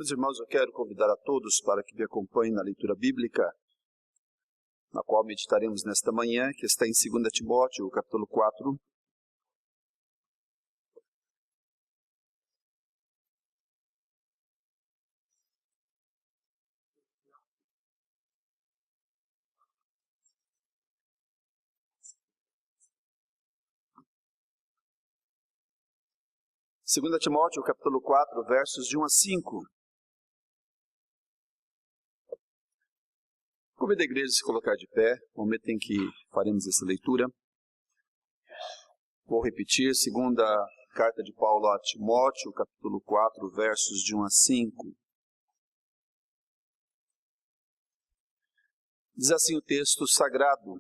Meus irmãos, eu quero convidar a todos para que me acompanhem na leitura bíblica, na qual meditaremos nesta manhã, que está em 2 Timóteo, capítulo 4. Segunda Timóteo, capítulo 4, versos de 1 a 5. Convido a igreja a se colocar de pé, no momento em que faremos essa leitura. Vou repetir, segunda carta de Paulo a Timóteo, capítulo 4, versos de 1 a 5. Diz assim o texto sagrado: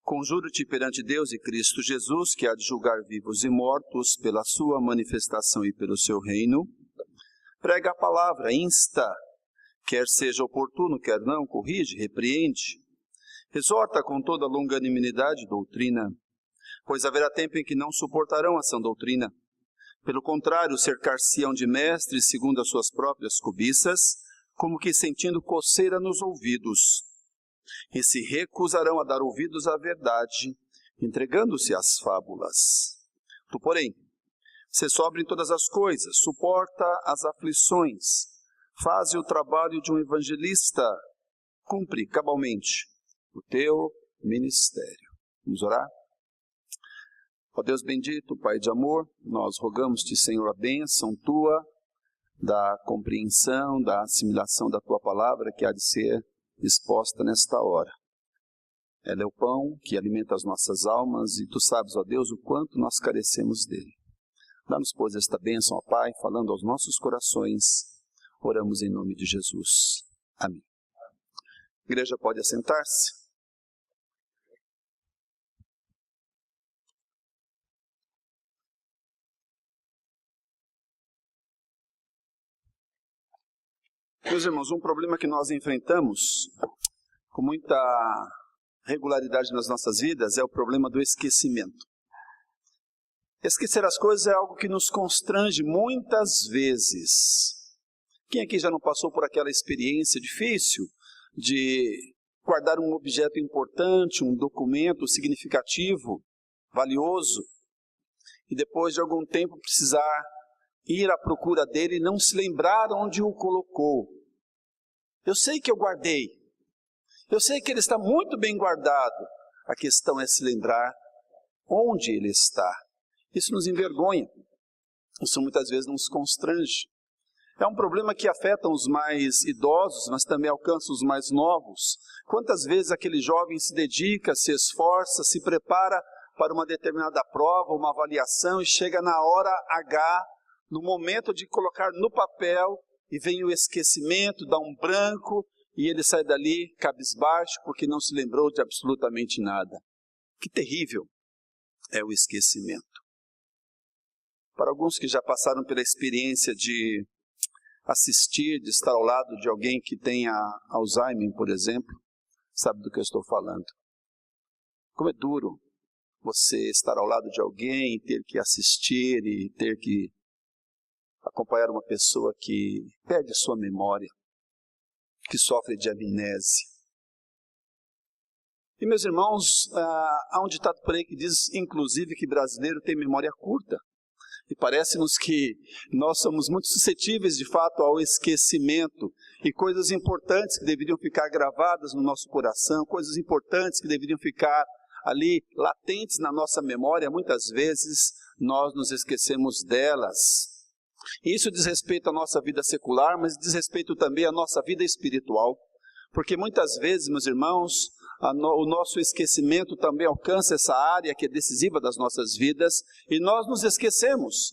Conjuro-te perante Deus e Cristo Jesus, que há de julgar vivos e mortos pela sua manifestação e pelo seu reino. Prega a palavra, insta, quer seja oportuno, quer não, corrige, repreende. Exorta com toda longanimidade e doutrina, pois haverá tempo em que não suportarão a sã doutrina. Pelo contrário, cercar-se-ão de mestres segundo as suas próprias cobiças, como que sentindo coceira nos ouvidos, e se recusarão a dar ouvidos à verdade, entregando-se às fábulas. Tu, porém, sê sóbrio em todas as coisas, suporta as aflições, faze o trabalho de um evangelista, cumpre cabalmente o teu ministério. Vamos orar? Ó Deus bendito, Pai de amor, nós rogamos-te, Senhor, a bênção tua, da compreensão, da assimilação da tua palavra que há de ser exposta nesta hora. Ela é o pão que alimenta as nossas almas e tu sabes, ó Deus, o quanto nós carecemos dele. Dá-nos, pois, esta bênção, ó Pai, falando aos nossos corações. Oramos em nome de Jesus. Amém. A igreja pode assentar-se. Meus irmãos, um problema que nós enfrentamos com muita regularidade nas nossas vidas é o problema do esquecimento. Esquecer as coisas é algo que nos constrange muitas vezes. Quem aqui já não passou por aquela experiência difícil de guardar um objeto importante, um documento significativo, valioso, e depois de algum tempo precisar ir à procura dele e não se lembrar onde o colocou? Eu sei que eu guardei, eu sei que ele está muito bem guardado, a questão é se lembrar onde ele está. Isso nos envergonha, isso muitas vezes nos constrange. É um problema que afeta os mais idosos, mas também alcança os mais novos. Quantas vezes aquele jovem se dedica, se esforça, se prepara para uma determinada prova, uma avaliação, e chega na hora H, no momento de colocar no papel, e vem o esquecimento, dá um branco, e ele sai dali cabisbaixo, porque não se lembrou de absolutamente nada. Que terrível é o esquecimento. Para alguns que já passaram pela experiência de assistir, de estar ao lado de alguém que tenha Alzheimer, por exemplo, sabe do que eu estou falando. Como é duro você estar ao lado de alguém, ter que assistir e ter que acompanhar uma pessoa que perde a sua memória, que sofre de amnésia. E meus irmãos, há um ditado por aí que diz, inclusive, que brasileiro tem memória curta. E parece-nos que nós somos muito suscetíveis, de fato, ao esquecimento. E coisas importantes que deveriam ficar gravadas no nosso coração, coisas importantes que deveriam ficar ali latentes na nossa memória, muitas vezes nós nos esquecemos delas. E isso diz respeito à nossa vida secular, mas diz respeito também à nossa vida espiritual. Porque muitas vezes, meus irmãos, o nosso esquecimento também alcança essa área que é decisiva das nossas vidas, e nós nos esquecemos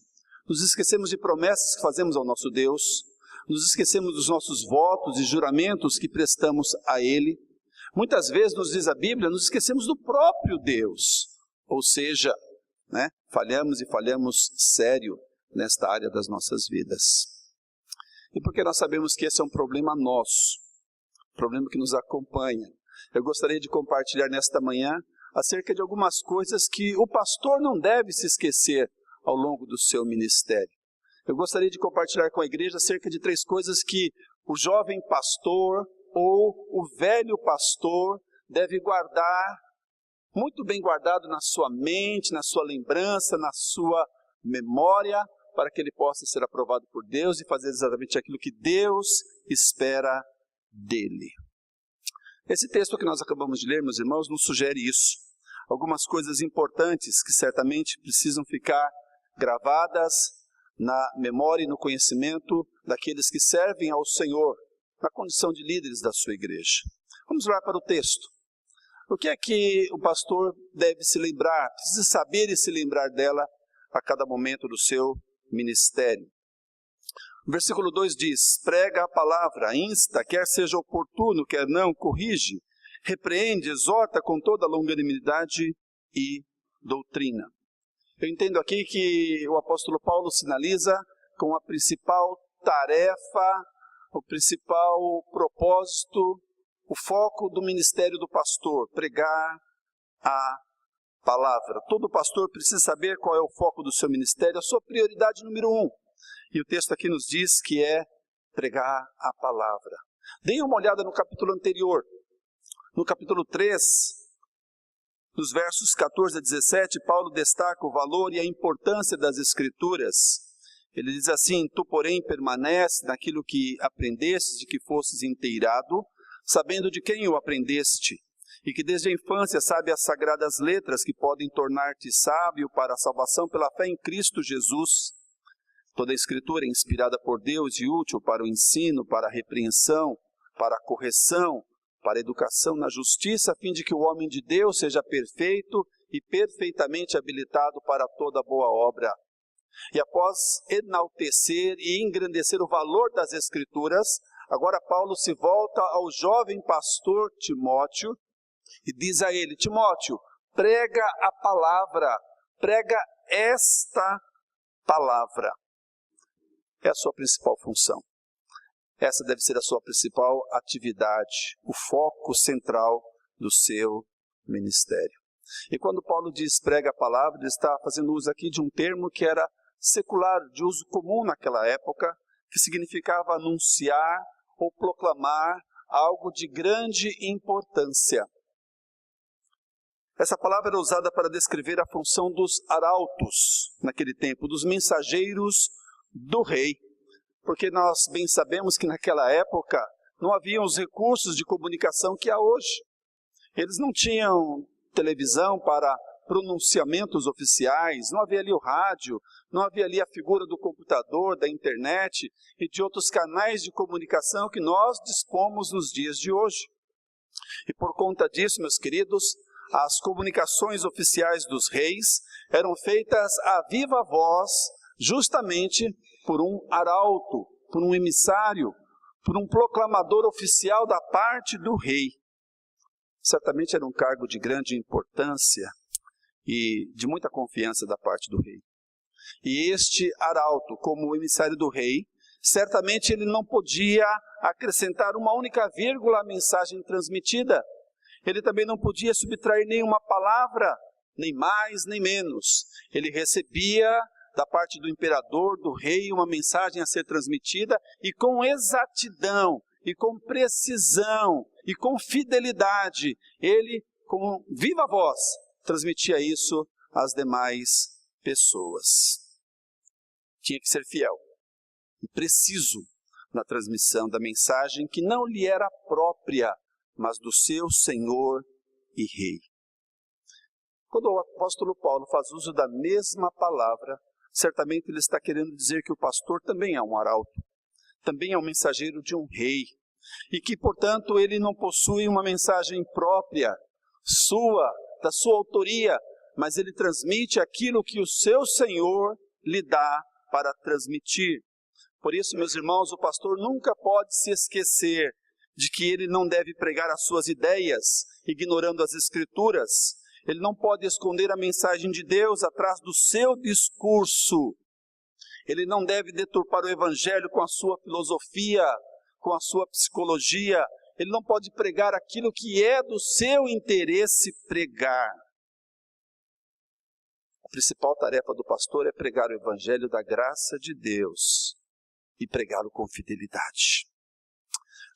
de promessas que fazemos ao nosso Deus, nos esquecemos dos nossos votos e juramentos que prestamos a Ele. Muitas vezes, nos diz a Bíblia, nos esquecemos do próprio Deus, ou seja, falhamos e falhamos sério nesta área das nossas vidas. E porque nós sabemos que esse é um problema nosso, problema que nos acompanha, eu gostaria de compartilhar nesta manhã acerca de algumas coisas que o pastor não deve se esquecer ao longo do seu ministério. Eu gostaria de compartilhar com a igreja acerca de 3 coisas que o jovem pastor ou o velho pastor deve guardar, muito bem guardado na sua mente, na sua lembrança, na sua memória, para que ele possa ser aprovado por Deus e fazer exatamente aquilo que Deus espera dele. Esse texto que nós acabamos de ler, meus irmãos, nos sugere isso. Algumas coisas importantes que certamente precisam ficar gravadas na memória e no conhecimento daqueles que servem ao Senhor, na condição de líderes da sua igreja. Vamos lá para o texto. O que é que o pastor deve se lembrar, precisa saber e se lembrar dela a cada momento do seu ministério? O versículo 2 diz: prega a palavra, insta, quer seja oportuno, quer não, corrige, repreende, exorta com toda longanimidade e doutrina. Eu entendo aqui que o apóstolo Paulo sinaliza com a principal tarefa, o principal propósito, o foco do ministério do pastor: pregar a palavra. Todo pastor precisa saber qual é o foco do seu ministério, a sua prioridade número 1. E o texto aqui nos diz que é pregar a palavra. Deem uma olhada no capítulo anterior. No capítulo 3, nos versos 14 a 17, Paulo destaca o valor e a importância das Escrituras. Ele diz assim: tu, porém, permanece naquilo que aprendestes, de que fostes inteirado, sabendo de quem o aprendeste, e que desde a infância sabe as sagradas letras que podem tornar-te sábio para a salvação pela fé em Cristo Jesus. Toda a Escritura é inspirada por Deus e útil para o ensino, para a repreensão, para a correção, para a educação na justiça, a fim de que o homem de Deus seja perfeito e perfeitamente habilitado para toda boa obra. E após enaltecer e engrandecer o valor das Escrituras, agora Paulo se volta ao jovem pastor Timóteo e diz a ele: Timóteo, prega a palavra, prega esta palavra. É a sua principal função. Essa deve ser a sua principal atividade, o foco central do seu ministério. E quando Paulo diz prega a palavra, ele está fazendo uso aqui de um termo que era secular, de uso comum naquela época, que significava anunciar ou proclamar algo de grande importância. Essa palavra era usada para descrever a função dos arautos naquele tempo, dos mensageiros do rei. Porque nós bem sabemos que naquela época não haviam os recursos de comunicação que há hoje. Eles não tinham televisão para pronunciamentos oficiais, não havia ali o rádio, não havia ali a figura do computador, da internet e de outros canais de comunicação que nós dispomos nos dias de hoje. E por conta disso, meus queridos, as comunicações oficiais dos reis eram feitas a viva voz, justamente por um arauto, por um emissário, por um proclamador oficial da parte do rei. Certamente era um cargo de grande importância e de muita confiança da parte do rei. E este arauto, como emissário do rei, certamente ele não podia acrescentar uma única vírgula à mensagem transmitida. Ele também não podia subtrair nenhuma palavra, nem mais nem menos. Ele recebia da parte do imperador, do rei, uma mensagem a ser transmitida, e com exatidão, e com precisão, e com fidelidade, ele, com viva voz, transmitia isso às demais pessoas. Tinha que ser fiel e preciso na transmissão da mensagem que não lhe era própria, mas do seu Senhor e Rei. Quando o apóstolo Paulo faz uso da mesma palavra, certamente ele está querendo dizer que o pastor também é um arauto, também é um mensageiro de um rei, e que, portanto, ele não possui uma mensagem própria, sua, da sua autoria, mas ele transmite aquilo que o seu Senhor lhe dá para transmitir. Por isso, meus irmãos, o pastor nunca pode se esquecer de que ele não deve pregar as suas ideias, ignorando as Escrituras. Ele não pode esconder a mensagem de Deus atrás do seu discurso. Ele não deve deturpar o Evangelho com a sua filosofia, com a sua psicologia. Ele não pode pregar aquilo que é do seu interesse pregar. A principal tarefa do pastor é pregar o evangelho da graça de Deus e pregá-lo com fidelidade.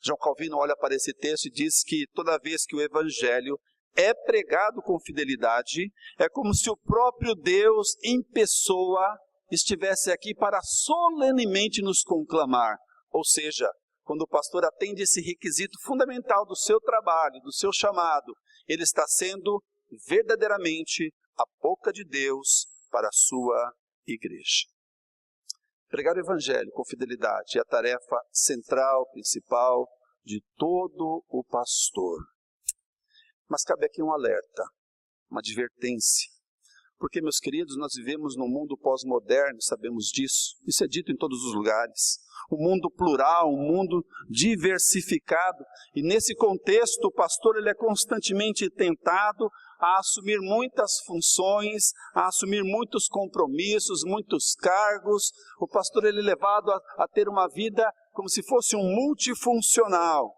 João Calvino olha para esse texto e diz que toda vez que o evangelho é pregado com fidelidade, é como se o próprio Deus em pessoa estivesse aqui para solenemente nos conclamar. Ou seja, quando o pastor atende esse requisito fundamental do seu trabalho, do seu chamado, ele está sendo verdadeiramente a boca de Deus para a sua igreja. Pregar o evangelho com fidelidade é a tarefa central, principal de todo o pastor. Mas cabe aqui um alerta, uma advertência. Porque, meus queridos, nós vivemos num mundo pós-moderno, sabemos disso. Isso é dito em todos os lugares. Um mundo plural, um mundo diversificado. E nesse contexto, o pastor ele é constantemente tentado a assumir muitas funções, a assumir muitos compromissos, muitos cargos. O pastor ele é levado a ter uma vida como se fosse um multifuncional.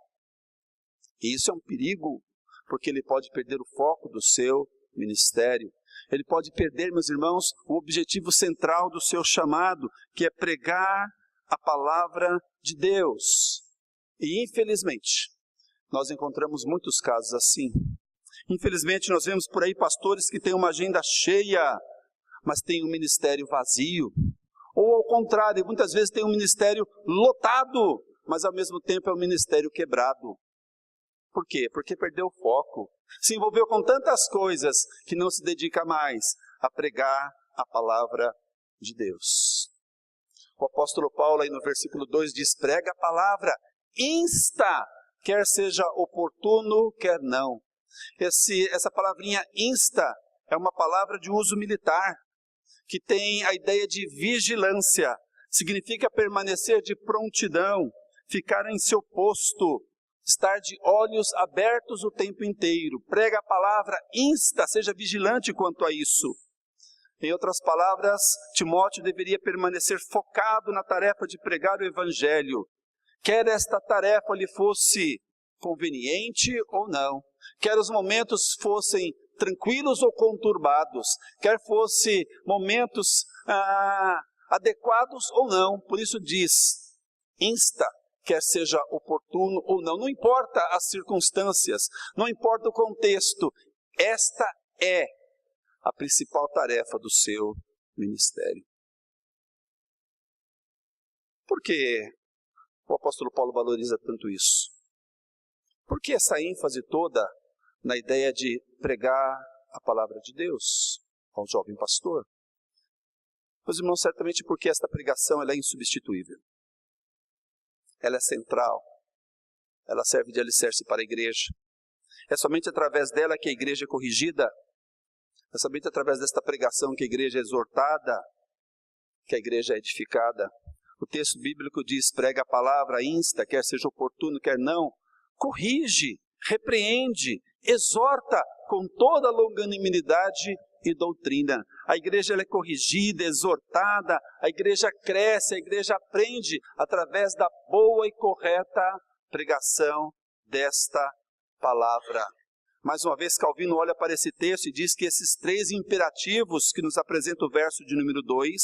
E isso é um perigo, porque ele pode perder o foco do seu ministério. Ele pode perder, meus irmãos, o objetivo central do seu chamado, que é pregar a palavra de Deus. E infelizmente, nós encontramos muitos casos assim. Infelizmente, nós vemos por aí pastores que têm uma agenda cheia, mas têm um ministério vazio. Ou ao contrário, muitas vezes têm um ministério lotado, mas ao mesmo tempo é um ministério quebrado. Por quê? Porque perdeu o foco. Se envolveu com tantas coisas que não se dedica mais a pregar a palavra de Deus. O apóstolo Paulo aí no versículo 2 diz, prega a palavra, insta, quer seja oportuno, quer não. Essa palavrinha insta é uma palavra de uso militar, que tem a ideia de vigilância, significa permanecer de prontidão, ficar em seu posto, estar de olhos abertos o tempo inteiro. Prega a palavra, insta, seja vigilante quanto a isso. Em outras palavras, Timóteo deveria permanecer focado na tarefa de pregar o evangelho. Quer esta tarefa lhe fosse conveniente ou não, quer os momentos fossem tranquilos ou conturbados, quer fosse momentos adequados ou não. Por isso diz, insta, quer seja oportuno ou não, não importa as circunstâncias, não importa o contexto, esta é a principal tarefa do seu ministério. Por que o apóstolo Paulo valoriza tanto isso? Por que essa ênfase toda na ideia de pregar a palavra de Deus ao jovem pastor? Meus irmãos, certamente porque esta pregação ela é insubstituível. Ela é central, ela serve de alicerce para a igreja. É somente através dela que a igreja é corrigida, é somente através desta pregação que a igreja é exortada, que a igreja é edificada. O texto bíblico diz, prega a palavra, insta, quer seja oportuno, quer não, corrige, repreende, exorta com toda longanimidade e doutrina. A igreja ela é corrigida, exortada, a igreja cresce, a igreja aprende através da boa e correta pregação desta palavra. Mais uma vez, Calvino olha para esse texto e diz que esses três imperativos que nos apresenta o verso de número 2,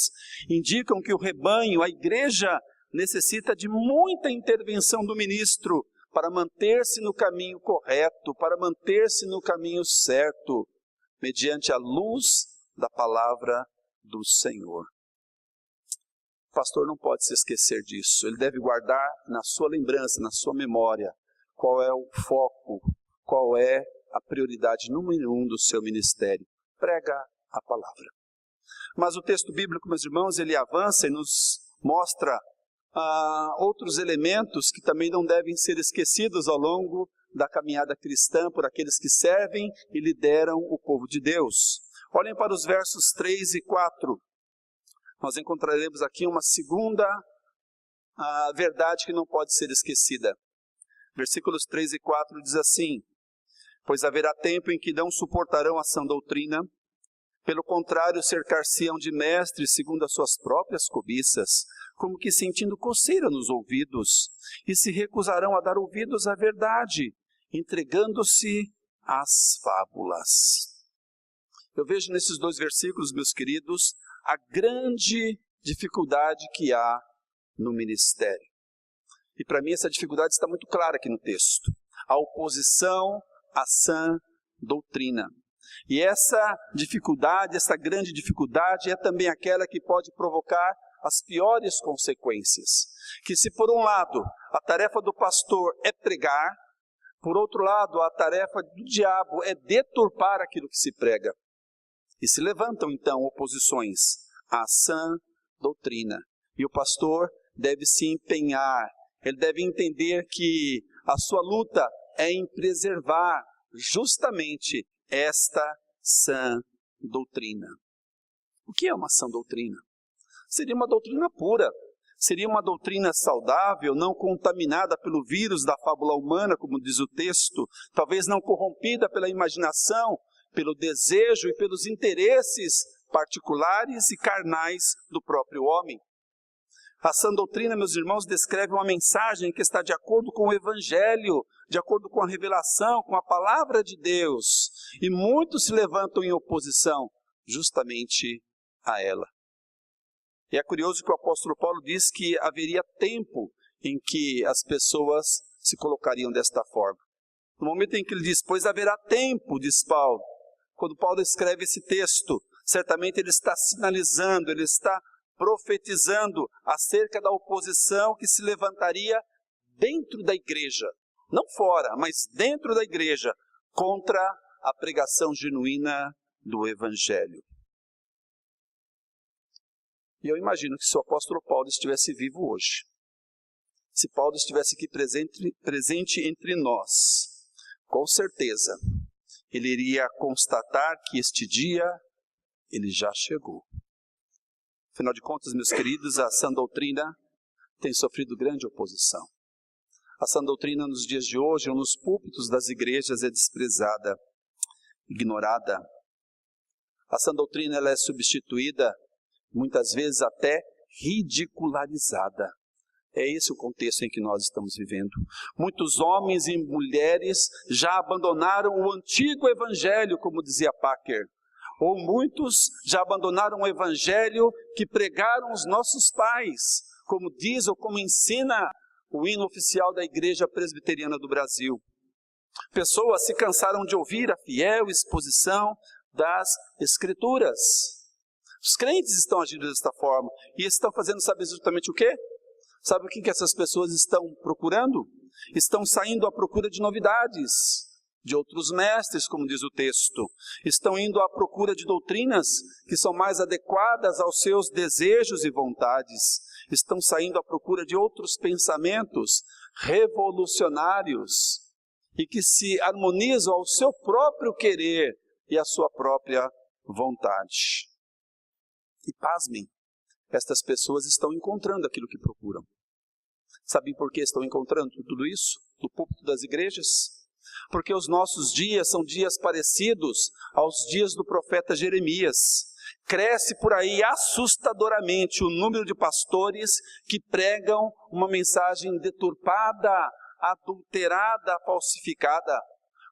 indicam que o rebanho, a igreja, necessita de muita intervenção do ministro para manter-se no caminho correto, para manter-se no caminho certo, mediante a luz da palavra do Senhor. O pastor não pode se esquecer disso, ele deve guardar na sua lembrança, na sua memória, qual é o foco, qual é a prioridade número 1 do seu ministério. Prega a palavra. Mas o texto bíblico, meus irmãos, ele avança e nos mostra outros elementos que também não devem ser esquecidos ao longo da caminhada cristã por aqueles que servem e lideram o povo de Deus. Olhem para os versos 3 e 4. Nós encontraremos aqui uma segunda verdade que não pode ser esquecida. Versículos 3 e 4 diz assim, pois haverá tempo em que não suportarão a sã doutrina, pelo contrário, cercar-se-ão de mestres segundo as suas próprias cobiças, como que sentindo coceira nos ouvidos, e se recusarão a dar ouvidos à verdade, entregando-se às fábulas. Eu vejo nesses 2 versículos, meus queridos, a grande dificuldade que há no ministério. E para mim essa dificuldade está muito clara aqui no texto. A oposição à sã doutrina. E essa dificuldade, essa grande dificuldade é também aquela que pode provocar as piores consequências. Que se por um lado a tarefa do pastor é pregar, por outro lado a tarefa do diabo é deturpar aquilo que se prega. E se levantam então oposições à sã doutrina. E o pastor deve se empenhar, ele deve entender que a sua luta é em preservar justamente esta sã doutrina. O que é uma sã doutrina? Seria uma doutrina pura, seria uma doutrina saudável, não contaminada pelo vírus da fábula humana, como diz o texto, talvez não corrompida pela imaginação, pelo desejo e pelos interesses particulares e carnais do próprio homem. A sã doutrina, meus irmãos, descreve uma mensagem que está de acordo com o Evangelho, de acordo com a revelação, com a palavra de Deus. E muitos se levantam em oposição justamente a ela. E é curioso que o apóstolo Paulo diz que haveria tempo em que as pessoas se colocariam desta forma. No momento em que ele diz, pois haverá tempo, diz Paulo. Quando Paulo escreve esse texto, certamente ele está sinalizando, ele está profetizando acerca da oposição que se levantaria dentro da igreja, não fora, mas dentro da igreja, contra a pregação genuína do Evangelho. E eu imagino que se o apóstolo Paulo estivesse vivo hoje, se Paulo estivesse aqui presente entre nós, com certeza, ele iria constatar que este dia, ele já chegou. Afinal de contas, meus queridos, a sã doutrina tem sofrido grande oposição. A sã doutrina nos dias de hoje, nos púlpitos das igrejas, é desprezada, ignorada. A sã doutrina ela é substituída, muitas vezes até ridicularizada. É esse o contexto em que nós estamos vivendo. Muitos homens e mulheres já abandonaram o antigo evangelho, como dizia Packer. Ou muitos já abandonaram o evangelho que pregaram os nossos pais, como diz ou como ensina o hino oficial da Igreja Presbiteriana do Brasil. Pessoas se cansaram de ouvir a fiel exposição das Escrituras. Os crentes estão agindo desta forma e estão fazendo, sabe exatamente o quê? Sabe o que essas pessoas estão procurando? Estão saindo à procura de novidades, de outros mestres, como diz o texto. Estão indo à procura de doutrinas que são mais adequadas aos seus desejos e vontades. Estão saindo à procura de outros pensamentos revolucionários e que se harmonizam ao seu próprio querer e à sua própria vontade. E pasmem, estas pessoas estão encontrando aquilo que procuram. Sabem por que estão encontrando tudo isso? No púlpito das igrejas? Porque os nossos dias são dias parecidos aos dias do profeta Jeremias. Cresce por aí assustadoramente o número de pastores que pregam uma mensagem deturpada, adulterada, falsificada.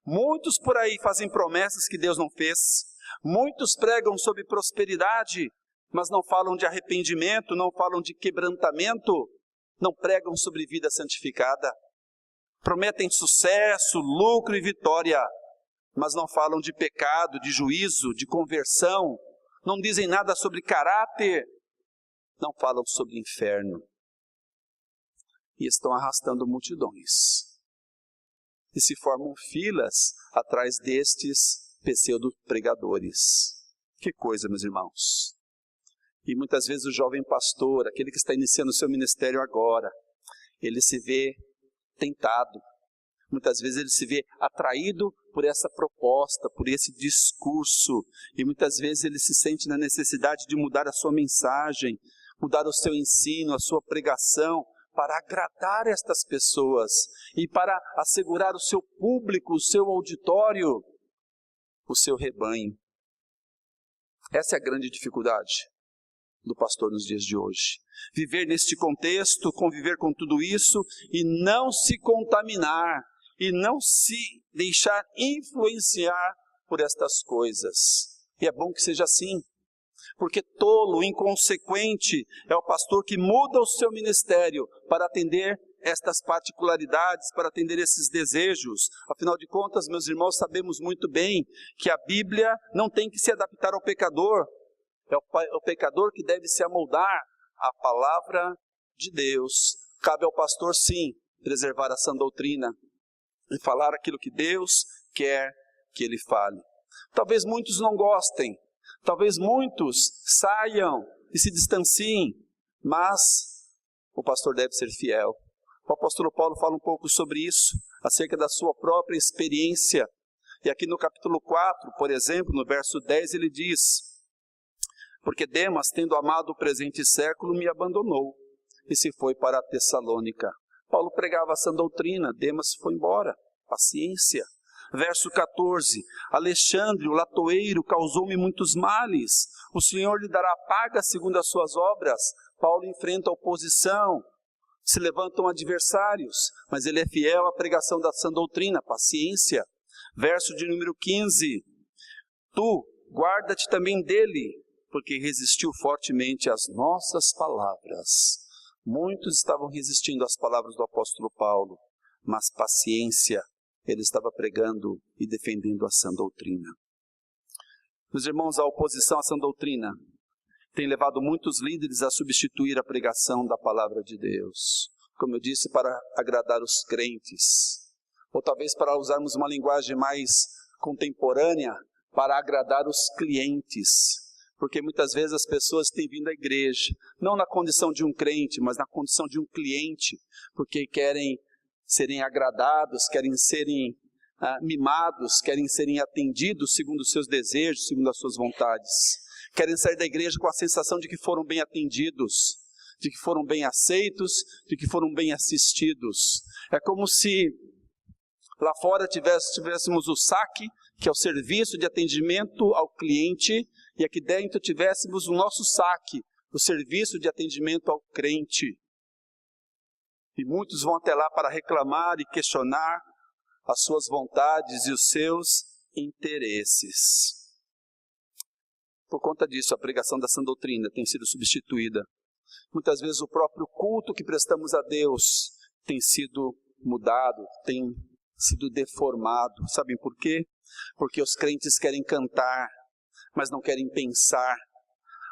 Muitos por aí fazem promessas que Deus não fez. Muitos pregam sobre prosperidade, mas não falam de arrependimento, não falam de quebrantamento, não pregam sobre vida santificada. Prometem sucesso, lucro e vitória, mas não falam de pecado, de juízo, de conversão, não dizem nada sobre caráter, não falam sobre inferno. E estão arrastando multidões. E se formam filas atrás destes pseudo-pregadores. Que coisa, meus irmãos. E muitas vezes o jovem pastor, aquele que está iniciando o seu ministério agora, ele se vê tentado. Muitas vezes ele se vê atraído por essa proposta, por esse discurso. E muitas vezes ele se sente na necessidade de mudar a sua mensagem, mudar o seu ensino, a sua pregação, para agradar estas pessoas e para assegurar o seu público, o seu auditório, o seu rebanho. Essa é a grande dificuldade do pastor nos dias de hoje. Viver neste contexto, conviver com tudo isso e não se contaminar e não se deixar influenciar por estas coisas. E é bom que seja assim, porque tolo, inconsequente é o pastor que muda o seu ministério para atender estas particularidades, para atender esses desejos. Afinal de contas, meus irmãos, sabemos muito bem que a Bíblia não tem que se adaptar ao pecador. É o pecador que deve se amoldar à palavra de Deus. Cabe ao pastor, sim, preservar a sã doutrina e falar aquilo que Deus quer que ele fale. Talvez muitos não gostem, talvez muitos saiam e se distanciem, mas o pastor deve ser fiel. O apóstolo Paulo fala um pouco sobre isso, acerca da sua própria experiência. E aqui no capítulo 4, por exemplo, no verso 10, ele diz: porque Demas, tendo amado o presente século, me abandonou e se foi para a Tessalônica. Paulo pregava a sã doutrina, Demas foi embora. Paciência. Verso 14, Alexandre, o latoeiro, causou-me muitos males. O Senhor lhe dará paga segundo as suas obras. Paulo enfrenta a oposição, se levantam adversários, mas ele é fiel à pregação da sã doutrina. Paciência. Verso de número 15, tu, guarda-te também dele, porque resistiu fortemente às nossas palavras. Muitos estavam resistindo às palavras do apóstolo Paulo, mas paciência, ele estava pregando e defendendo a sã doutrina. Meus irmãos, a oposição à sã doutrina tem levado muitos líderes a substituir a pregação da palavra de Deus, como eu disse, para agradar os crentes, ou talvez para usarmos uma linguagem mais contemporânea, para agradar os clientes. Porque muitas vezes as pessoas têm vindo à igreja, não na condição de um crente, mas na condição de um cliente, porque querem serem agradados, querem serem mimados, querem serem atendidos segundo os seus desejos, segundo as suas vontades. Querem sair da igreja com a sensação de que foram bem atendidos, de que foram bem aceitos, de que foram bem assistidos. É como se lá fora tivéssemos o saque, que é o serviço de atendimento ao cliente, e aqui dentro tivéssemos o nosso saque, o serviço de atendimento ao crente. E muitos vão até lá para reclamar e questionar as suas vontades e os seus interesses. Por conta disso, a pregação da sã doutrina tem sido substituída. Muitas vezes o próprio culto que prestamos a Deus tem sido mudado, tem sido deformado. Sabem por quê? Porque os crentes querem cantar, mas não querem pensar.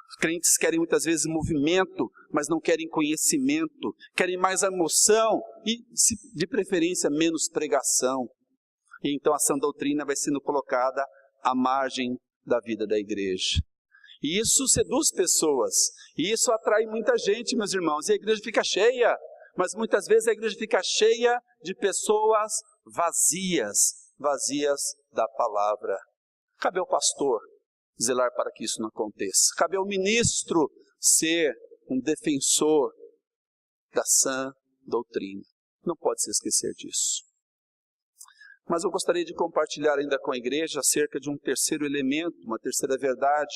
Os crentes querem muitas vezes movimento, mas não querem conhecimento. Querem mais emoção e, de preferência, menos pregação. E então a sã doutrina vai sendo colocada à margem da vida da igreja. E isso seduz pessoas. E isso atrai muita gente, meus irmãos. E a igreja fica cheia. Mas muitas vezes a igreja fica cheia de pessoas vazias da palavra. Cabe ao pastor zelar para que isso não aconteça. Cabe ao ministro ser um defensor da sã doutrina. Não pode se esquecer disso. Mas eu gostaria de compartilhar ainda com a igreja acerca de um terceiro elemento, uma terceira verdade,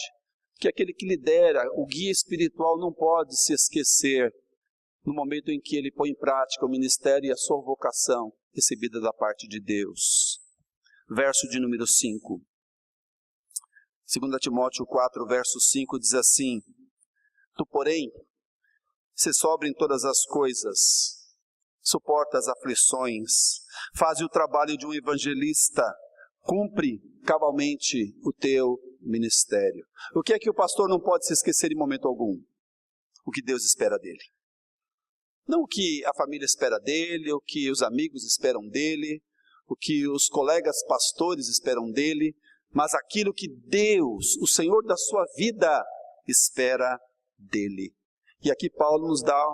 que aquele que lidera, o guia espiritual, não pode se esquecer no momento em que ele põe em prática o ministério e a sua vocação recebida da parte de Deus. Verso de número 5. 2 Timóteo 4, verso 5 diz assim: tu, porém, se sobre em todas as coisas, suporta as aflições, faz o trabalho de um evangelista, cumpre cabalmente o teu ministério. O que é que o pastor não pode se esquecer em momento algum? O que Deus espera dele. Não o que a família espera dele, o que os amigos esperam dele, o que os colegas pastores esperam dele, mas aquilo que Deus, o Senhor da sua vida, espera dele. E aqui Paulo nos dá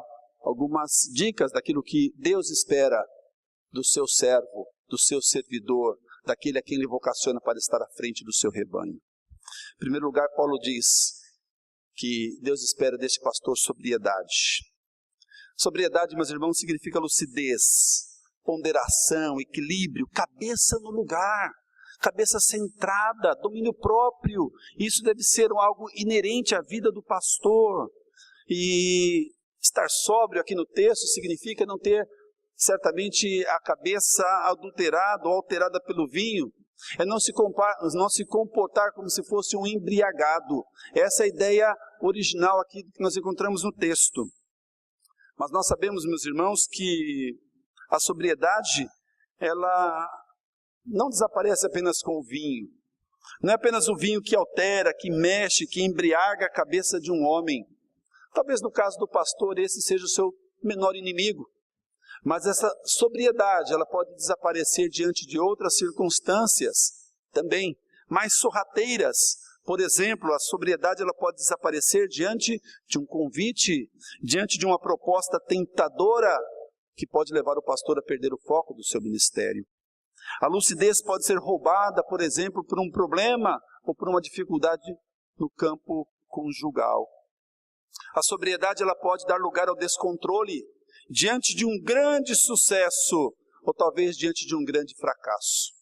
algumas dicas daquilo que Deus espera do seu servo, do seu servidor, daquele a quem ele vocaciona para estar à frente do seu rebanho. Em primeiro lugar, Paulo diz que Deus espera deste pastor sobriedade. Sobriedade, meus irmãos, significa lucidez, ponderação, equilíbrio, cabeça no lugar, cabeça centrada, domínio próprio. Isso deve ser algo inerente à vida do pastor. E estar sóbrio aqui no texto significa não ter certamente a cabeça adulterada ou alterada pelo vinho, É não se comportar como se fosse um embriagado. Essa é a ideia original aqui que nós encontramos no texto. Mas nós sabemos, meus irmãos, que a sobriedade, ela não desaparece apenas com o vinho. Não é apenas o vinho que altera, que mexe, que embriaga a cabeça de um homem. Talvez no caso do pastor esse seja o seu menor inimigo. Mas essa sobriedade, ela pode desaparecer diante de outras circunstâncias também, mais sorrateiras. Por exemplo, a sobriedade ela pode desaparecer diante de um convite, diante de uma proposta tentadora que pode levar o pastor a perder o foco do seu ministério. A lucidez pode ser roubada, por exemplo, por um problema ou por uma dificuldade no campo conjugal. A sobriedade ela pode dar lugar ao descontrole diante de um grande sucesso ou talvez diante de um grande fracasso.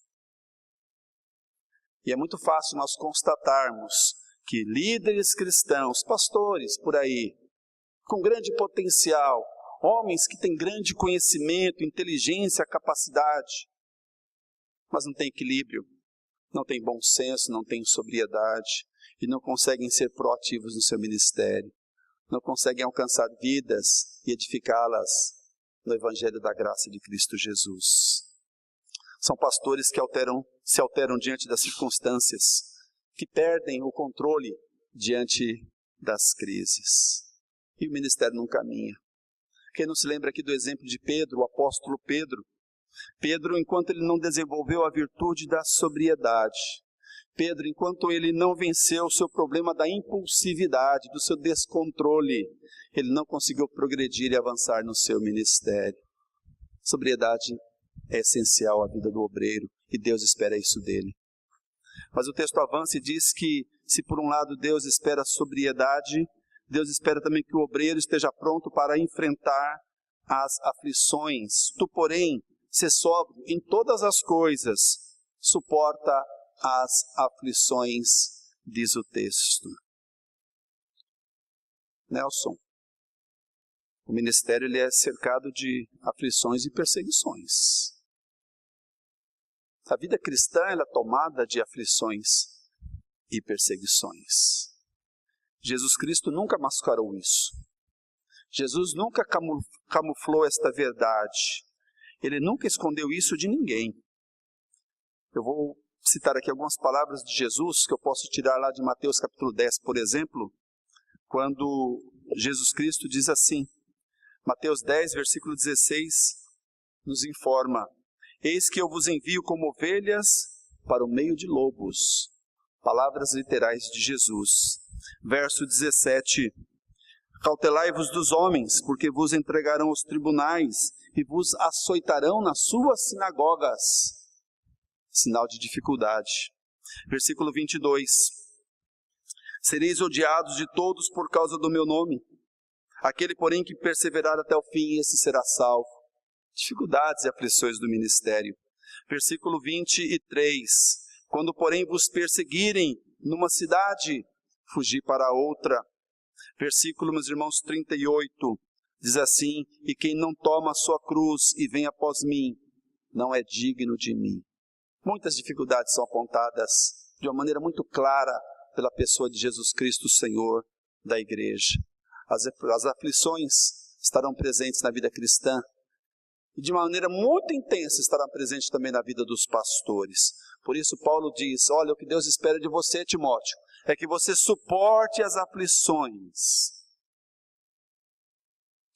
E é muito fácil nós constatarmos que líderes cristãos, pastores por aí, com grande potencial, homens que têm grande conhecimento, inteligência, capacidade, mas não têm equilíbrio, não têm bom senso, não têm sobriedade e não conseguem ser proativos no seu ministério, não conseguem alcançar vidas e edificá-las no Evangelho da graça de Cristo Jesus. São pastores que se alteram diante das circunstâncias, que perdem o controle diante das crises. E o ministério não caminha. Quem não se lembra aqui do exemplo de Pedro, o apóstolo Pedro? Pedro, enquanto ele não desenvolveu a virtude da sobriedade, Pedro, enquanto ele não venceu o seu problema da impulsividade, do seu descontrole, ele não conseguiu progredir e avançar no seu ministério. Sobriedade é essencial à vida do obreiro e Deus espera isso dele. Mas o texto avança e diz que, se por um lado Deus espera a sobriedade, Deus espera também que o obreiro esteja pronto para enfrentar as aflições. Tu, porém, sê sóbrio em todas as coisas, suporta as aflições, diz o texto. Nelson, o ministério ele é cercado de aflições e perseguições. A vida cristã ela é tomada de aflições e perseguições. Jesus Cristo nunca mascarou isso. Jesus nunca camuflou esta verdade. Ele nunca escondeu isso de ninguém. Eu vou citar aqui algumas palavras de Jesus que eu posso tirar lá de Mateus capítulo 10, por exemplo, quando Jesus Cristo diz assim, Mateus 10, versículo 16, nos informa, eis que eu vos envio como ovelhas para o meio de lobos. Palavras literais de Jesus. Verso 17, cautelai-vos dos homens, porque vos entregarão aos tribunais e vos açoitarão nas suas sinagogas. Sinal de dificuldade. Versículo 22, sereis odiados de todos por causa do meu nome. Aquele, porém, que perseverar até o fim, esse será salvo. Dificuldades e aflições do ministério. Versículo 23, quando, porém, vos perseguirem numa cidade, fugi para outra. Versículo, meus irmãos, 38, diz assim, e quem não toma a sua cruz e vem após mim, não é digno de mim. Muitas dificuldades são apontadas de uma maneira muito clara pela pessoa de Jesus Cristo, Senhor da igreja. As aflições estarão presentes na vida cristã e de maneira muito intensa estarão presentes também na vida dos pastores. Por isso Paulo diz, olha, o que Deus espera de você, Timóteo, é que você suporte as aflições.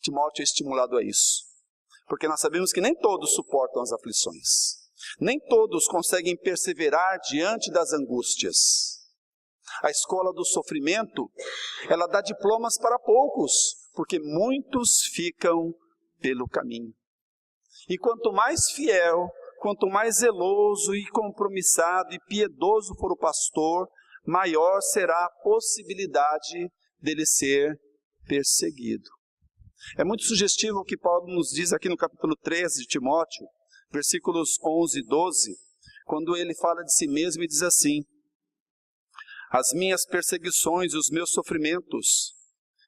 Timóteo é estimulado a isso, porque nós sabemos que nem todos suportam as aflições. Nem todos conseguem perseverar diante das angústias. A escola do sofrimento, ela dá diplomas para poucos, porque muitos ficam pelo caminho. E quanto mais fiel, quanto mais zeloso e compromissado e piedoso for o pastor, maior será a possibilidade dele ser perseguido. É muito sugestivo o que Paulo nos diz aqui no capítulo 13 de Timóteo, versículos 11 e 12, quando ele fala de si mesmo e diz assim, as minhas perseguições e os meus sofrimentos,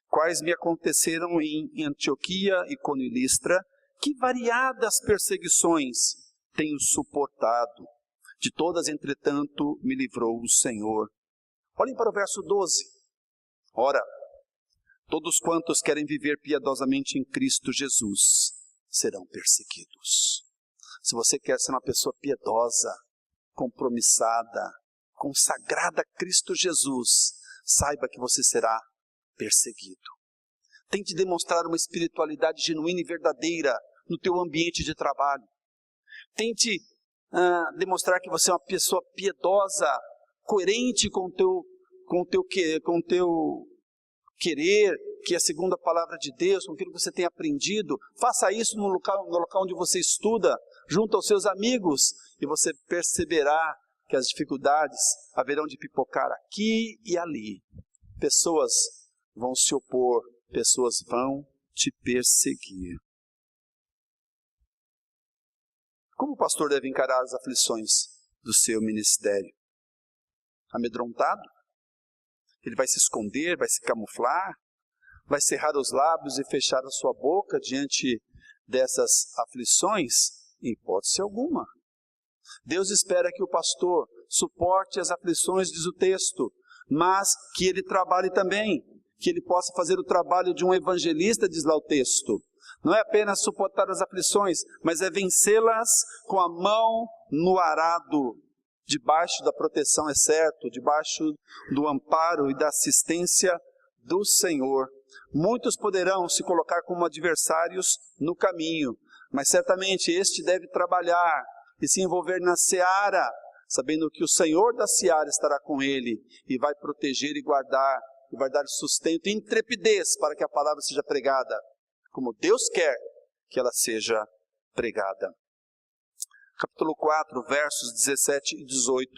quais me aconteceram em Antioquia, Icônio e Listra, que variadas perseguições tenho suportado. De todas, entretanto, me livrou o Senhor. Olhem para o verso 12. Ora, todos quantos querem viver piedosamente em Cristo Jesus serão perseguidos. Se você quer ser uma pessoa piedosa, compromissada, consagrada a Cristo Jesus, saiba que você será perseguido. Tente demonstrar uma espiritualidade genuína e verdadeira no teu ambiente de trabalho. Tente demonstrar que você é uma pessoa piedosa, coerente com o teu querer, que é segundo a palavra de Deus, com aquilo que você tem aprendido. Faça isso no local onde você estuda, junto aos seus amigos, e você perceberá que as dificuldades haverão de pipocar aqui e ali. Pessoas vão se opor, pessoas vão te perseguir. Como o pastor deve encarar as aflições do seu ministério? Amedrontado? Ele vai se esconder, vai se camuflar? Vai cerrar os lábios e fechar a sua boca diante dessas aflições? Em hipótese alguma. Deus espera que o pastor suporte as aflições, diz o texto, mas que ele trabalhe também, que ele possa fazer o trabalho de um evangelista, diz lá o texto. Não é apenas suportar as aflições, mas é vencê-las com a mão no arado, debaixo da proteção, é certo, debaixo do amparo e da assistência do Senhor. Muitos poderão se colocar como adversários no caminho, mas certamente este deve trabalhar e se envolver na seara, sabendo que o Senhor da seara estará com ele e vai proteger e vai dar sustento e intrepidez para que a palavra seja pregada, como Deus quer que ela seja pregada. Capítulo 4, versos 17 e 18.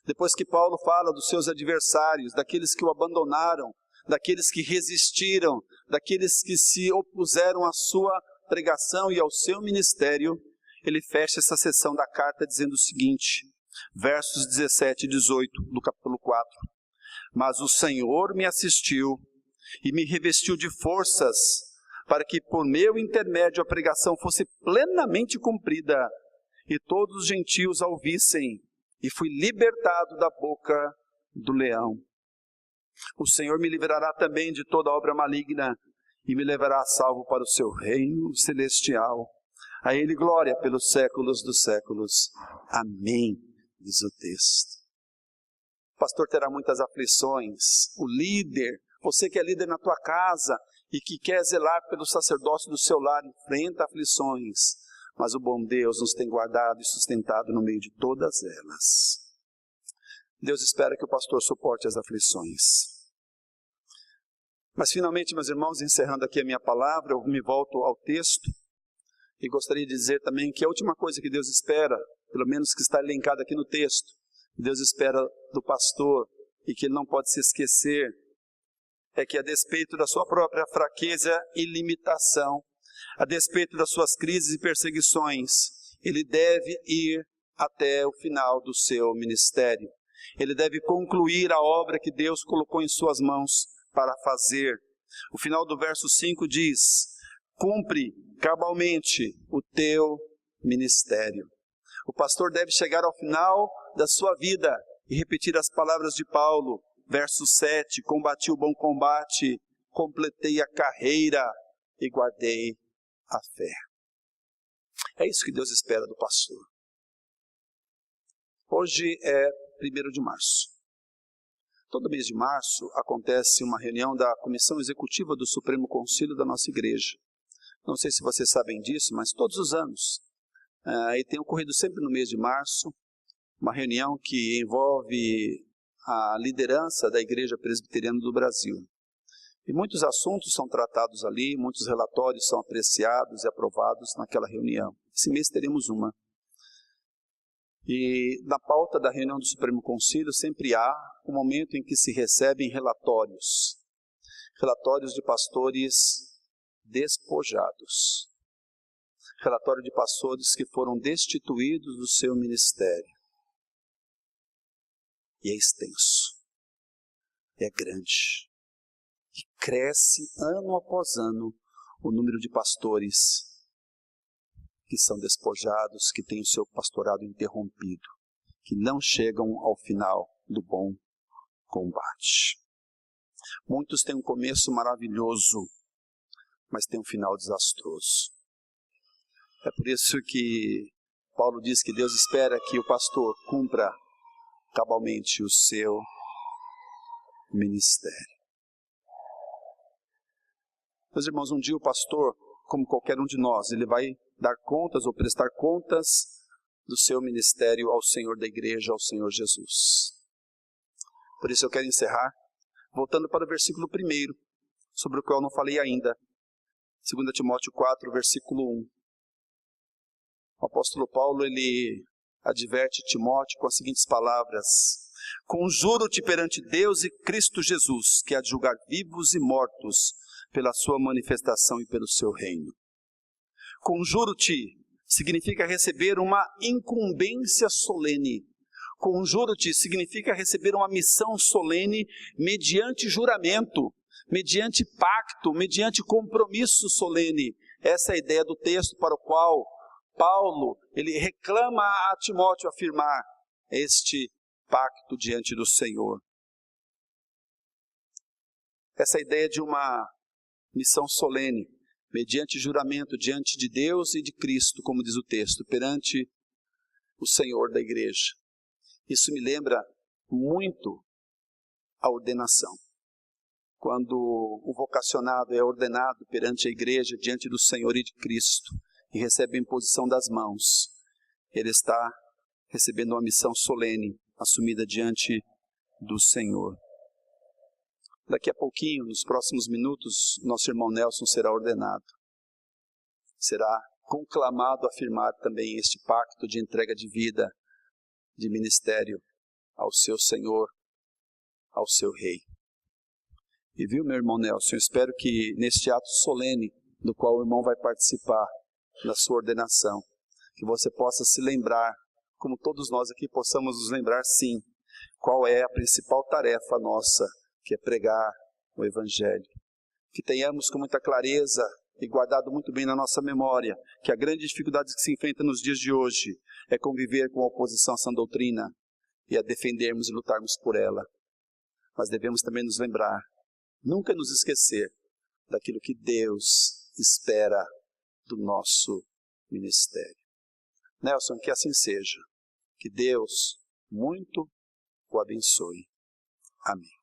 Depois que Paulo fala dos seus adversários, daqueles que o abandonaram, daqueles que resistiram, daqueles que se opuseram à sua pregação e ao seu ministério, ele fecha essa seção da carta dizendo o seguinte, versos 17 e 18 do capítulo 4. Mas o Senhor me assistiu e me revestiu de forças, para que por meu intermédio a pregação fosse plenamente cumprida, e todos os gentios a ouvissem, e fui libertado da boca do leão. O Senhor me livrará também de toda obra maligna, e me levará a salvo para o seu reino celestial. A Ele glória pelos séculos dos séculos. Amém, diz o texto. O pastor terá muitas aflições. O líder, você que é líder na tua casa e que quer zelar pelo sacerdócio do seu lar, enfrenta aflições. Mas o bom Deus nos tem guardado e sustentado no meio de todas elas. Deus espera que o pastor suporte as aflições. Mas finalmente, meus irmãos, encerrando aqui a minha palavra, eu me volto ao texto e gostaria de dizer também que a última coisa que Deus espera, pelo menos que está elencada aqui no texto, Deus espera do pastor e que ele não pode se esquecer, é que a despeito da sua própria fraqueza e limitação, a despeito das suas crises e perseguições, ele deve ir até o final do seu ministério. Ele deve concluir a obra que Deus colocou em suas mãos para fazer. O final do verso 5 diz, cumpre cabalmente o teu ministério. O pastor deve chegar ao final da sua vida e repetir as palavras de Paulo, verso 7, combati o bom combate, completei a carreira e guardei a fé. É isso que Deus espera do pastor. Hoje é 1º de março. Todo mês de março acontece uma reunião da Comissão Executiva do Supremo Concílio da nossa igreja. Não sei se vocês sabem disso, mas todos os anos. E tem ocorrido sempre no mês de março, uma reunião que envolve a liderança da Igreja Presbiteriana do Brasil. E muitos assuntos são tratados ali, muitos relatórios são apreciados e aprovados naquela reunião. Esse mês teremos uma. E na pauta da reunião do Supremo Concílio sempre há um momento em que se recebem relatórios. Relatórios de pastores despojados. Relatório de pastores que foram destituídos do seu ministério. E é extenso. É grande. E cresce ano após ano o número de pastores que são despojados, que têm o seu pastorado interrompido, que não chegam ao final do bom combate. Muitos têm um começo maravilhoso, mas têm um final desastroso. É por isso que Paulo diz que Deus espera que o pastor cumpra cabalmente o seu ministério. Meus irmãos, um dia o pastor, como qualquer um de nós, ele vai dar contas ou prestar contas do seu ministério ao Senhor da igreja, ao Senhor Jesus. Por isso eu quero encerrar voltando para o versículo 1, sobre o qual eu não falei ainda. 2 Timóteo 4, versículo 1. O apóstolo Paulo, ele adverte Timóteo com as seguintes palavras: conjuro-te perante Deus e Cristo Jesus, que há de julgar vivos e mortos pela sua manifestação e pelo seu reino. Conjuro-te significa receber uma incumbência solene. Conjuro-te significa receber uma missão solene mediante juramento, mediante pacto, mediante compromisso solene. Essa é a ideia do texto para o qual Paulo, ele reclama a Timóteo afirmar este pacto diante do Senhor. Essa ideia de uma missão solene, mediante juramento diante de Deus e de Cristo, como diz o texto, perante o Senhor da igreja. Isso me lembra muito a ordenação. Quando o vocacionado é ordenado perante a igreja, diante do Senhor e de Cristo, e recebe a imposição das mãos, ele está recebendo uma missão solene, assumida diante do Senhor. Daqui a pouquinho, nos próximos minutos, nosso irmão Nelson será ordenado. Será conclamado a firmar também este pacto de entrega de vida, de ministério ao seu Senhor, ao seu Rei. E viu, meu irmão Nelson, eu espero que neste ato solene, do qual o irmão vai participar, na sua ordenação, que você possa se lembrar, como todos nós aqui possamos nos lembrar, sim, qual é a principal tarefa nossa, que é pregar o Evangelho. Que tenhamos com muita clareza e guardado muito bem na nossa memória, que a grande dificuldade que se enfrenta nos dias de hoje é conviver com a oposição à sã doutrina e a defendermos e lutarmos por ela. Mas devemos também nos lembrar, nunca nos esquecer daquilo que Deus espera do nosso ministério. Nelson, que assim seja. Que Deus muito o abençoe. Amém.